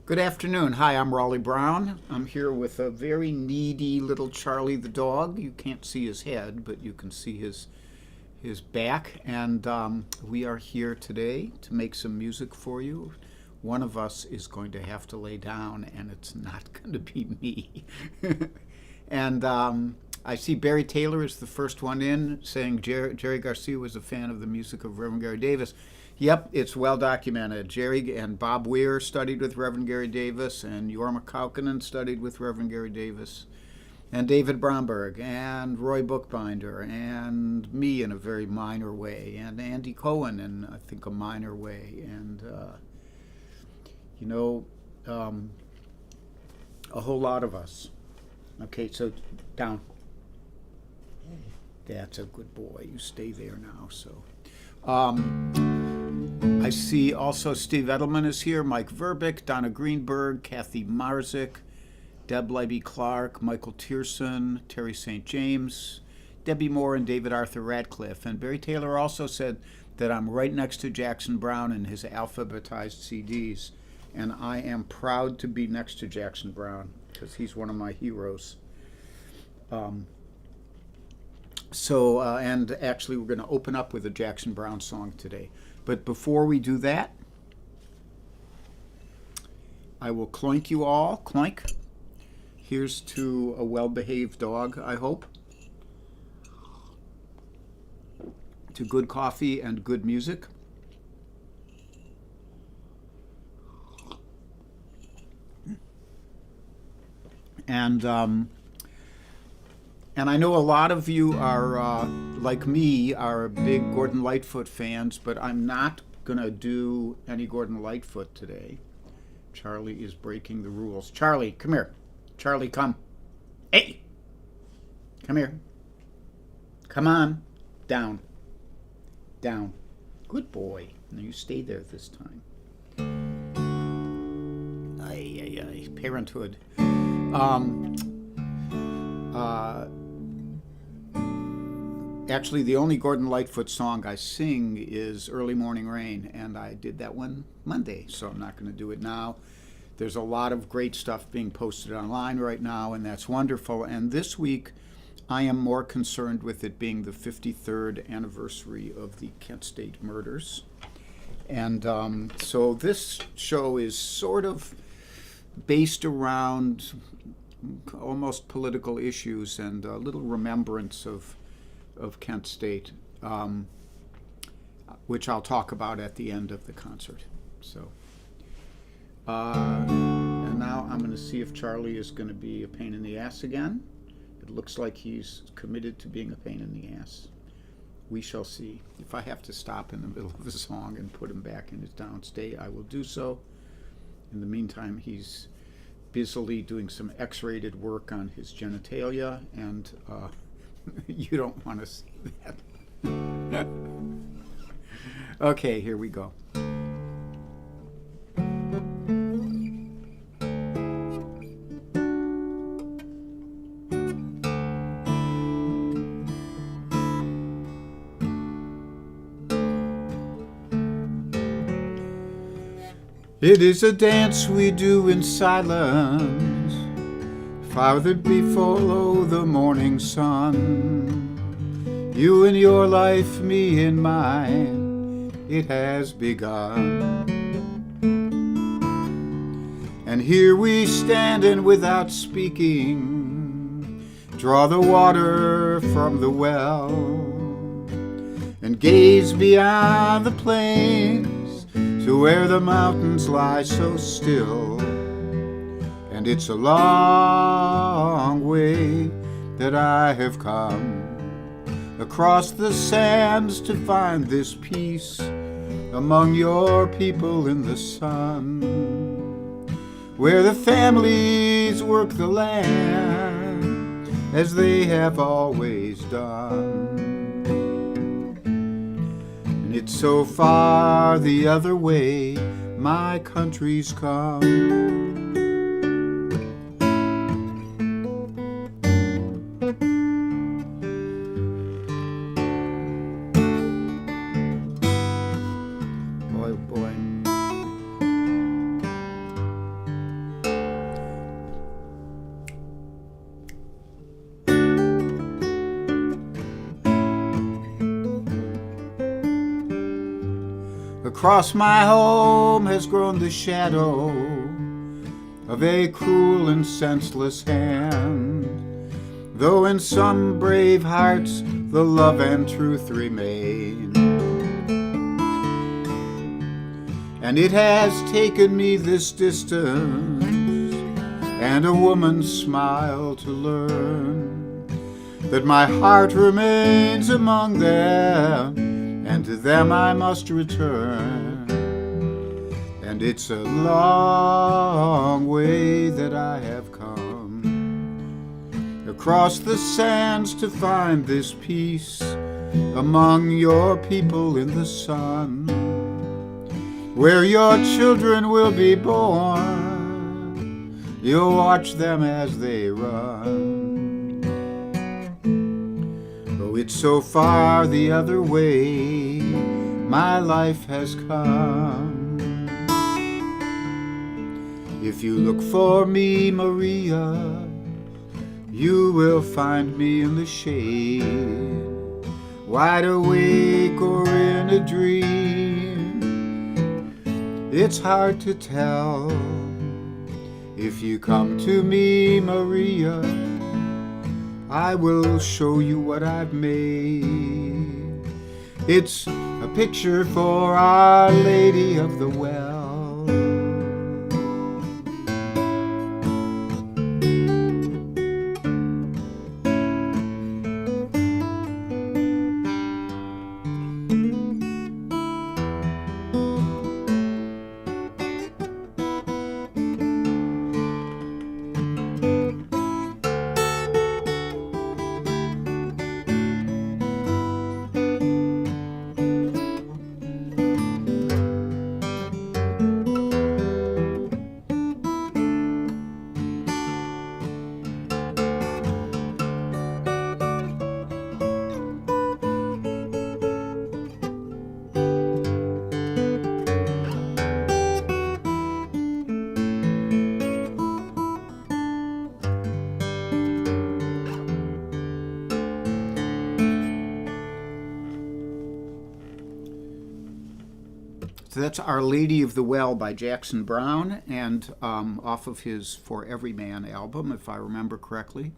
Good afternoon. Hi, I'm Raleigh Brown. I'm here with a very needy little Charlie the dog. You can't see his head, but you can see his back. And we are here today to make some music for you. One of us is going to have to lay down, and it's not going to be me. And I see Barry Taylor is the first one in, saying Jerry Garcia was a fan of the music of Reverend Gary Davis. Yep, it's well documented. Jerry and Bob Weir studied with Reverend Gary Davis, and Jorma Kaukonen studied with Reverend Gary Davis, and David Bromberg, and Roy Bookbinder, and me in a very minor way, and Andy Cohen in, I think, a minor way, and, you know, a whole lot of us. Okay, so down. That's a good boy. You stay there now, so. I see also Steve Edelman is here, Mike Verbick, Donna Greenberg, Kathy Marzik, Deb Leiby Clark, Michael Tierson, Terry St. James, Debbie Moore, and David Arthur Radcliffe. And Barry Taylor also said that I'm right next to Jackson Browne in his alphabetized CDs. And I am proud to be next to Jackson Browne because he's one of my heroes. And actually, we're going to open up with a Jackson Browne song today. But before we do that, I will cloink you all. Cloink. Here's to a well-behaved dog, I hope. To good coffee and good music. And I know a lot of you are, like me, are big Gordon Lightfoot fans, but I'm not going to do any Gordon Lightfoot today. Charlie is breaking the rules. Charlie, come here. Charlie, come. Hey! Come here. Come on. Down. Down. Good boy. Now you stay there this time. Ay, ay, ay. Parenthood. Actually, the only Gordon Lightfoot song I sing is Early Morning Rain, and I did that one Monday, so I'm not going to do it now. There's a lot of great stuff being posted online right now, and that's wonderful. And this week, I am more concerned with it being the 53rd anniversary of the Kent State murders. And so this show is sort of based around almost political issues and a little remembrance of Kent State, which I'll talk about at the end of the concert. So, and now I'm going to see if Charlie is going to be a pain in the ass again. It looks like he's committed to being a pain in the ass. We shall see. If I have to stop in the middle of a song and put him back in his downstay, I will do so. In the meantime, he's busily doing some X-rated work on his genitalia, and you don't want to see that. Okay, here we go. It is a dance we do in silence, fathered below the morning sun. You in your life, me in mine, it has begun. And here we stand and without speaking, draw the water from the well, and gaze beyond the plains to where the mountains lie so still. And it's a long way that I have come across the sands to find this peace among your people in the sun, where the families work the land as they have always done. And it's so far the other way my country's come. Across my home has grown the shadow of a cruel and senseless hand, though in some brave hearts the love and truth remain. And it has taken me this distance and a woman's smile to learn that my heart remains among them, and to them I must return. And it's a long way that I have come across the sands to find this peace among your people in the sun, where your children will be born. You'll watch them as they run. Though it's so far the other way, my life has come. If you look for me, Maria, you will find me in the shade, wide awake or in a dream. It's hard to tell. If you come to me, Maria, I will show you what I've made. It's a picture for Our Lady of the Well. So that's Our Lady of the Well by Jackson Browne, and off of his For Every Man album, if I remember correctly.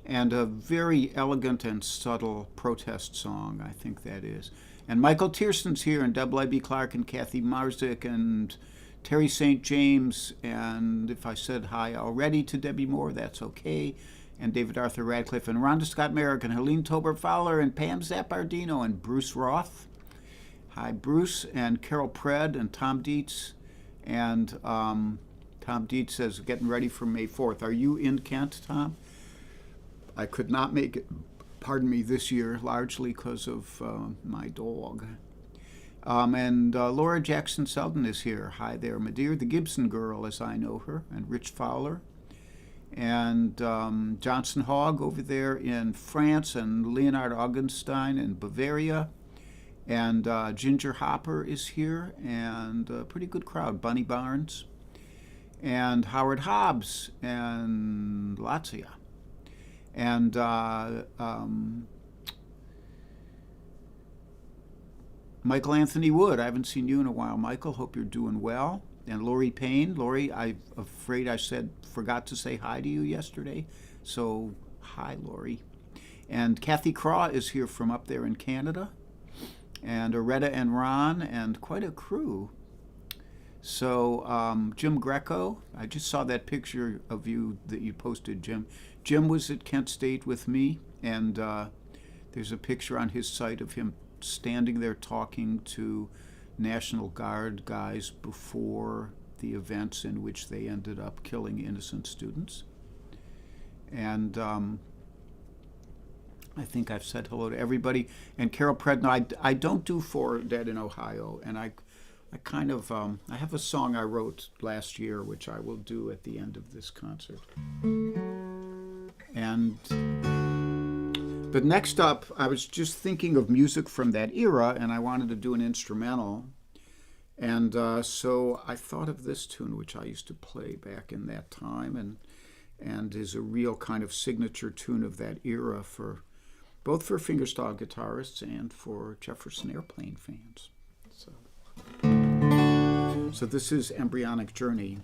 And a very elegant and subtle protest song, I think that is. And Michael Tierson's here, and W.I.B. Clark, and Kathy Marzick, and Terry St. James, and if I said hi already to Debbie Moore, that's okay. And David Arthur Radcliffe, and Rhonda Scott Merrick, and Helene Tober Fowler, and Pam Zappardino, and Bruce Roth. Hi, Bruce, and Carol Pred, and Tom Dietz. And Tom Dietz says, getting ready for May 4th. Are you in Kent, Tom? I could not make it, pardon me, this year, largely because of my dog. And Laura Jackson Selden is here. Hi there, my dear. The Gibson Girl, as I know her, and Rich Fowler. And Johnson Hogg over there in France, and Leonard Augenstein in Bavaria. And Ginger Hopper is here, and a pretty good crowd. Bunny Barnes, and Howard Hobbs, and Latzia. And Michael Anthony Wood. I haven't seen you in a while, Michael. Hope you're doing well. And Lori Payne. Lori, I'm afraid I forgot to say hi to you yesterday. So, hi, Lori. And Kathy Craw is here from up there in Canada. And Aretta and Ron, and quite a crew. So, Jim Greco, I just saw that picture of you that you posted, Jim. Jim was at Kent State with me, and there's a picture on his site of him standing there talking to National Guard guys before the events in which they ended up killing innocent students. And I think I've said hello to everybody. And Carol Predno, I don't do For Dead in Ohio, and I kind of, I have a song I wrote last year, which I will do at the end of this concert. And, but next up, I was just thinking of music from that era, and I wanted to do an instrumental. And so I thought of this tune, which I used to play back in that time, and is a real kind of signature tune of that era for both for fingerstyle guitarists and for Jefferson Airplane fans. So. So this is Embryonic Journey.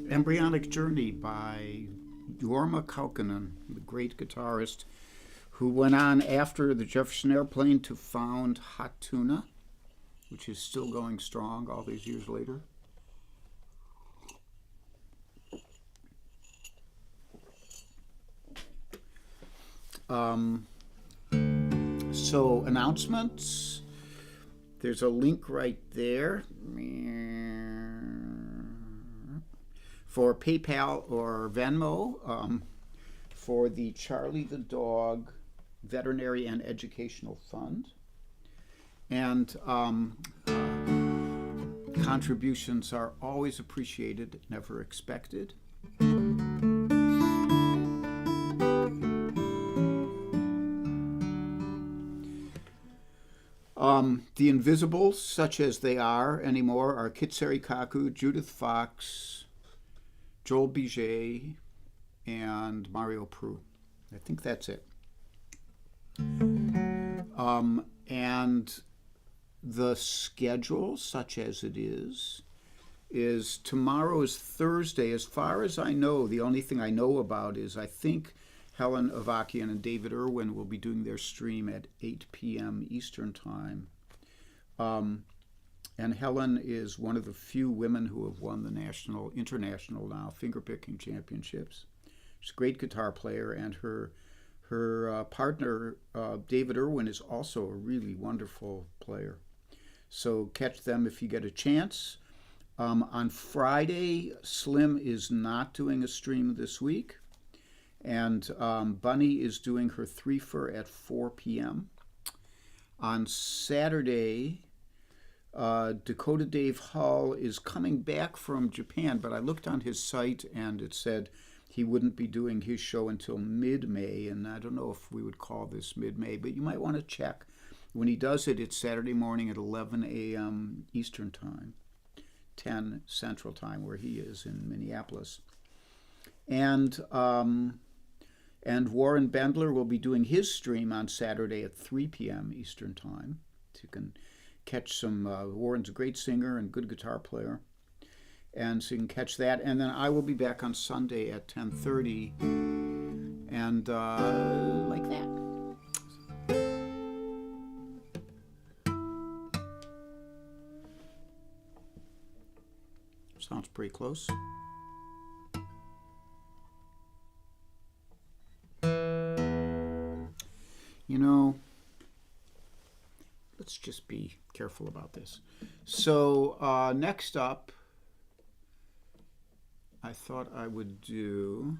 Embryonic Journey by Jorma Kaukonen, the great guitarist who went on after the Jefferson Airplane to found Hot Tuna, which is still going strong all these years later. So announcements. There's a link right there for PayPal or Venmo for the Charlie the Dog Veterinary and Educational Fund. And contributions are always appreciated, never expected. The Invisibles, such as they are anymore, are Kit Serikaku, Judith Fox, Joel Biget, and Mario Pru. I think that's it. And the schedule, such as it is tomorrow is Thursday. As far as I know, the only thing I know about is I think Helen Avakian and David Irwin will be doing their stream at 8 p.m. Eastern Time. And Helen is one of the few women who have won the international now fingerpicking championships. She's a great guitar player, and her partner, David Irwin, is also a really wonderful player. So catch them if you get a chance. On Friday, Slim is not doing a stream this week, and Bunny is doing her threefer at 4 p.m. On Saturday, Dakota Dave Hull is coming back from Japan, but I looked on his site and it said he wouldn't be doing his show until mid-May, and I don't know if we would call this mid-May, but you might want to check. When he does it, it's Saturday morning at 11 a.m. Eastern Time, 10 Central Time, where he is in Minneapolis. And Warren Bendler will be doing his stream on Saturday at 3 p.m. Eastern Time. So you can catch some, Warren's a great singer and good guitar player. And so you can catch that. And then I will be back on Sunday at 10:30. And like that. Sounds pretty close. You know, let's just be careful about this. So next up, I thought I would do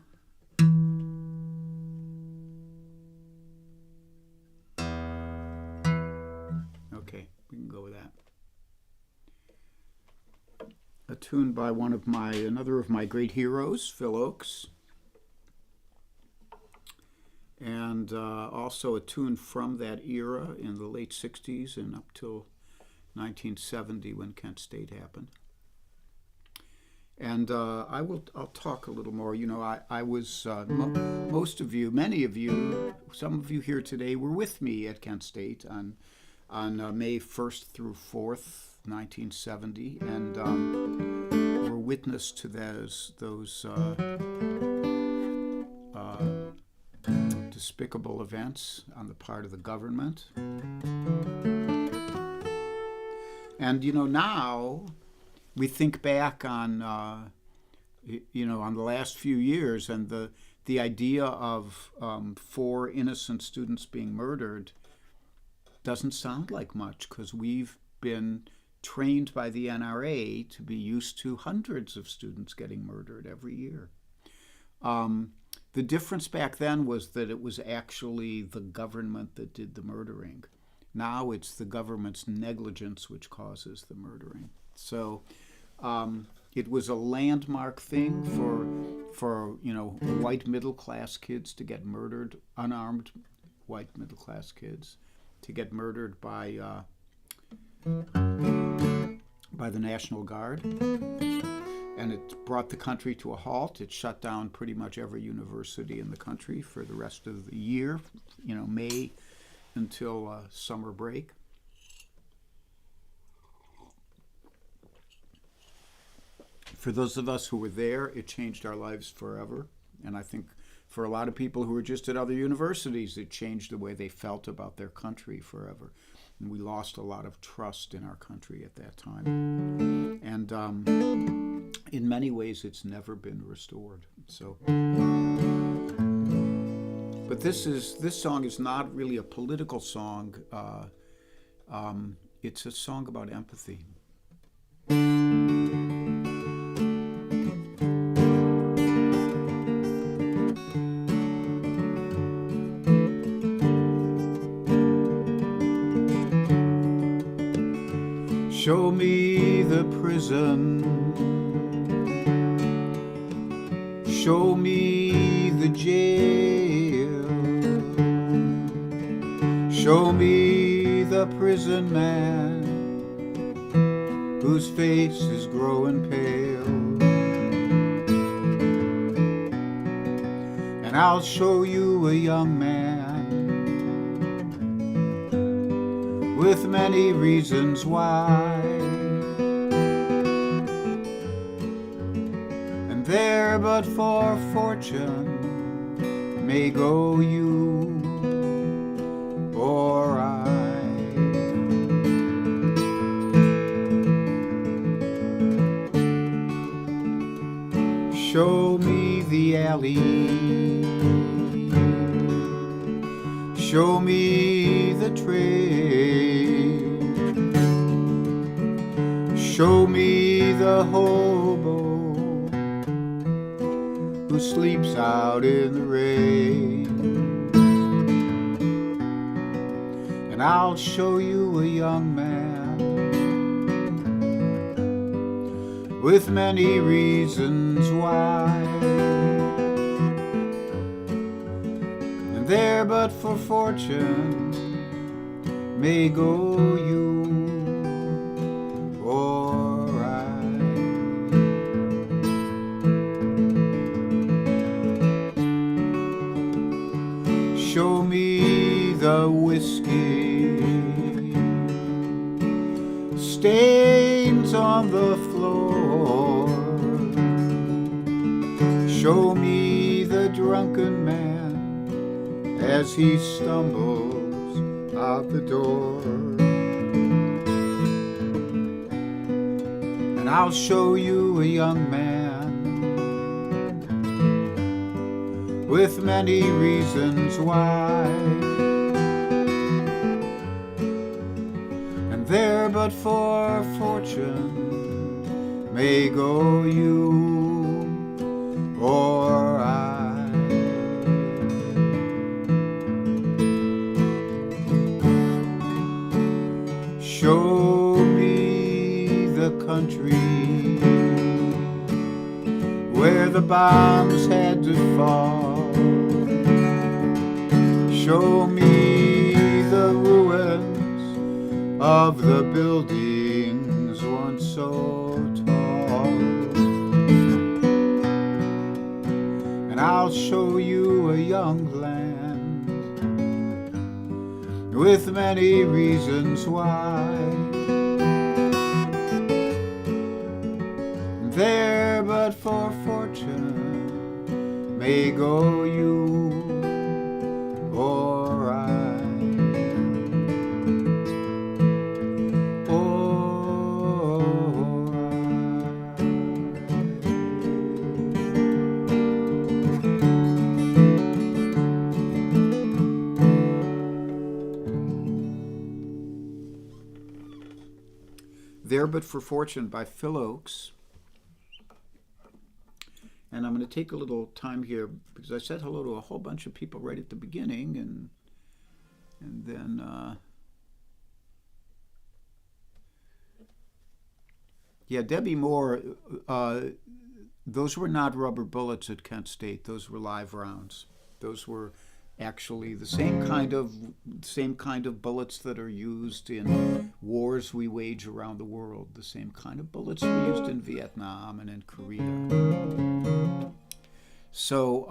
okay, we can go with that. A tune by another of my great heroes, Phil Ochs. And also a tune from that era in the late 60s and up till 1970 when Kent State happened. And I'll talk a little more. You know, I was, most of you, many of you, some of you here today were with me at Kent State on May 1st through 4th, 1970, and were witness to those despicable events on the part of the government. And, you know, now we think back on, on the last few years, and the idea of 4 innocent students being murdered doesn't sound like much, because we've been trained by the NRA to be used to hundreds of students getting murdered every year. The difference back then was that it was actually the government that did the murdering. Now it's the government's negligence which causes the murdering. So it was a landmark thing for white middle-class kids to get murdered, unarmed white middle-class kids to get murdered by the National Guard. And it brought the country to a halt. It shut down pretty much every university in the country for the rest of the year, May until summer break. For those of us who were there, it changed our lives forever. And I think for a lot of people who were just at other universities, it changed the way they felt about their country forever. And we lost a lot of trust in our country at that time. And in many ways, it's never been restored. So, but this song is not really a political song. It's a song about empathy. Show me the prison. Show me the jail. Show me the prison man whose face is growing pale. And I'll show you a young man with many reasons why. And there but for fortune may go you or I. Show me the alley. Show me the trail. Show me the hobo who sleeps out in the rain. And I'll show you a young man with many reasons why. And there but for fortune may go you or I. Show me the whiskey stains on the floor. Show me the drunken man as he stumbles out the door. And I'll show you a young man with many reasons why. And there but for fortune may go you or I. Show me the country where the bombs had to fall. Show me the ruins of the buildings once so tall. And I'll show you a young land with many reasons why. There but for fortune may go you or I. There But for Fortune by Phil Ochs. And I'm going to take a little time here because I said hello to a whole bunch of people right at the beginning, and then yeah, Debbie Moore. Those were not rubber bullets at Kent State. Those were live rounds. Those were actually the same kind of bullets that are used in wars we wage around the world. The same kind of bullets we used in Vietnam and in Korea. So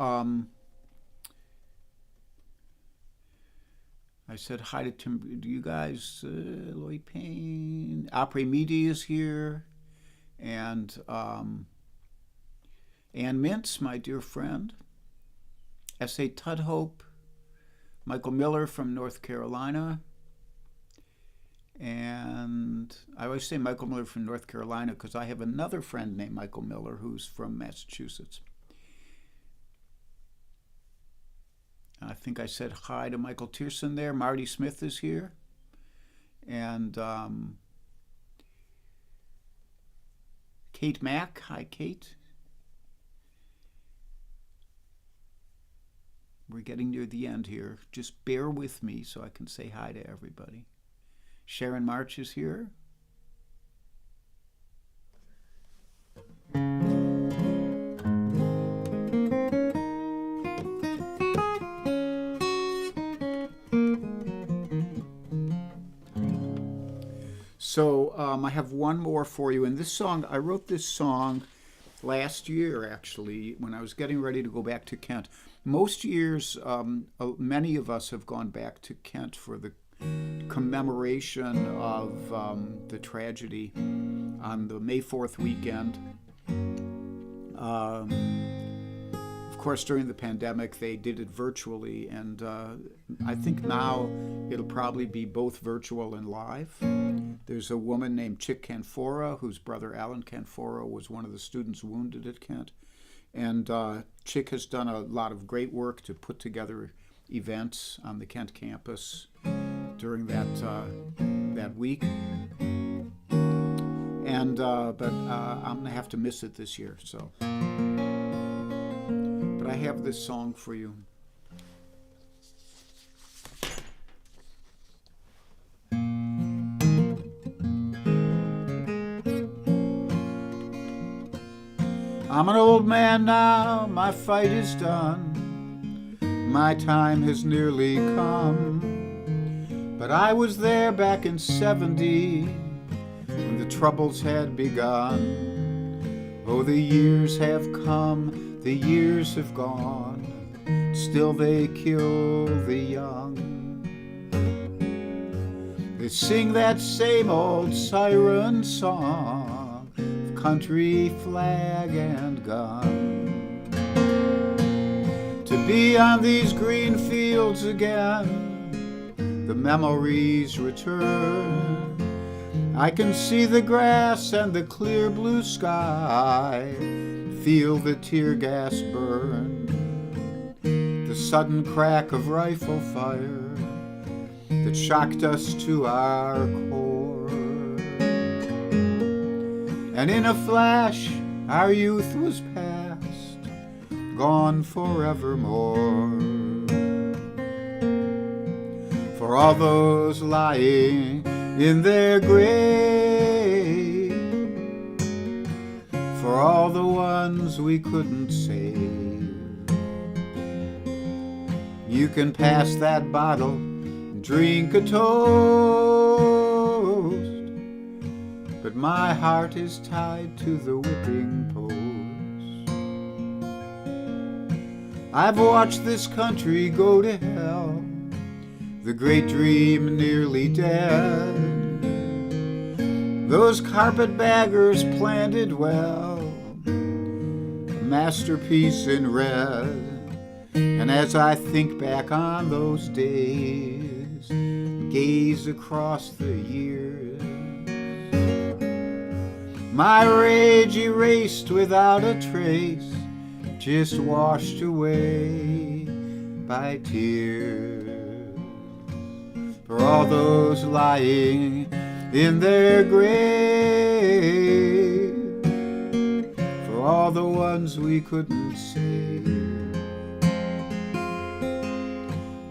I said hi to Tim. Do you guys? Lloyd Payne, Après Midi is here, and Ann Mintz, my dear friend. S.A. Tudhope, Michael Miller from North Carolina, and I always say Michael Miller from North Carolina because I have another friend named Michael Miller who's from Massachusetts. I think I said hi to Michael Tierson there. Marty Smith is here, and Kate Mack. Hi, Kate. We're getting near the end here. Just bear with me so I can say hi to everybody. Sharon March is here. So I have one more for you. And this song, I wrote this song last year, actually, when I was getting ready to go back to Kent. Most years, many of us have gone back to Kent for the commemoration of the tragedy on the May 4th weekend. Of course, during the pandemic, they did it virtually, and I think now it'll probably be both virtual and live. There's a woman named Chick Canfora, whose brother Alan Canfora was one of the students wounded at Kent. And Chick has done a lot of great work to put together events on the Kent campus during that week. And but I'm gonna have to miss it this year. So, but I have this song for you. I'm an old man now, my fight is done, my time has nearly come. But I was there back in '70 when the troubles had begun. Oh, the years have come, the years have gone, still they kill the young. They sing that same old siren song of country flag and gun. To be on these green fields again, the memories return. I can see the grass and the clear blue sky, feel the tear gas burn, the sudden crack of rifle fire that shocked us to our core. And in a flash, our youth was past, gone forevermore. For all those lying in their grave, for all the ones we couldn't save, you can pass that bottle and drink a toast, but my heart is tied to the whipping post. I've watched this country go to hell, the great dream nearly dead. Those carpetbaggers planned it well, a masterpiece in red. And as I think back on those days, gaze across the years, my rage erased without a trace, just washed away by tears. For all those lying in their grave, for all the ones we couldn't save,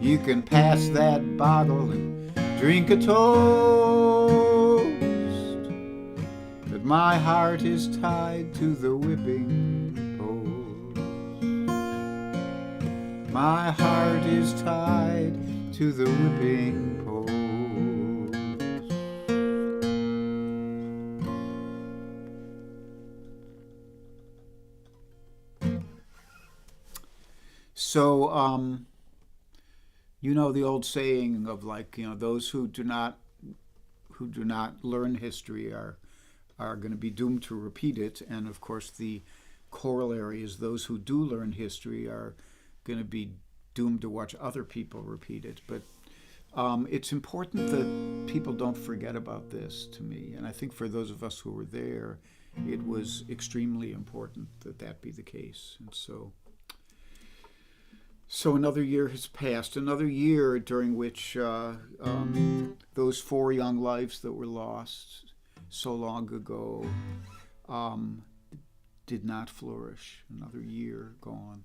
you can pass that bottle and drink a toast, but my heart is tied to the whipping post. My heart is tied to the whipping post. So, you know the old saying of, like, those who do not learn history are going to be doomed to repeat it, and of course the corollary is those who do learn history are going to be doomed to watch other people repeat it. But it's important that people don't forget about this, to me, and I think for those of us who were there, it was extremely important that that be the case. And so another year has passed, another year during which those 4 young lives that were lost so long ago did not flourish. Another year gone.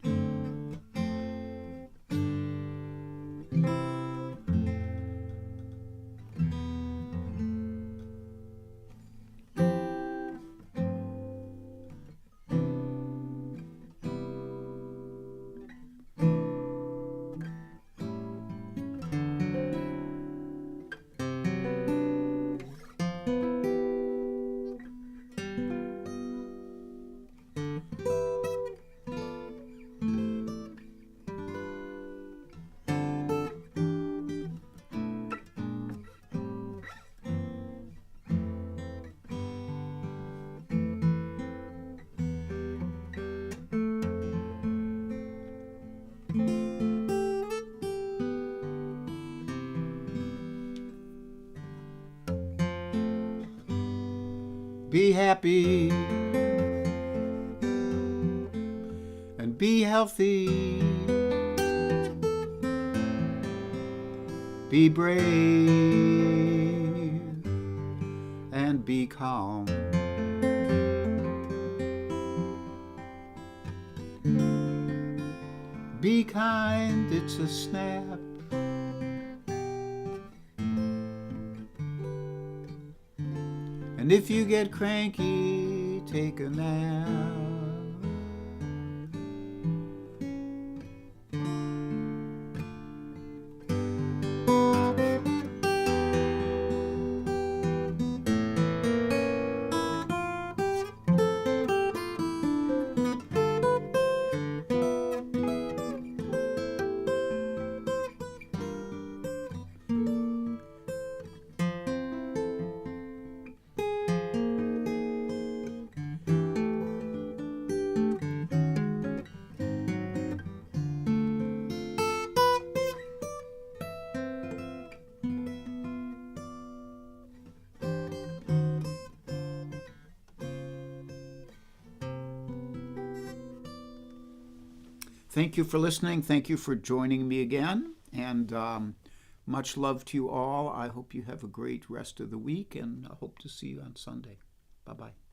Be happy, Be healthy. Be brave and be calm. Be kind, it's a snap. And if you get cranky, take a nap. Thank you for listening. Thank you for joining me again. And much love to you all. I hope you have a great rest of the week, and I hope to see you on Sunday. Bye-bye.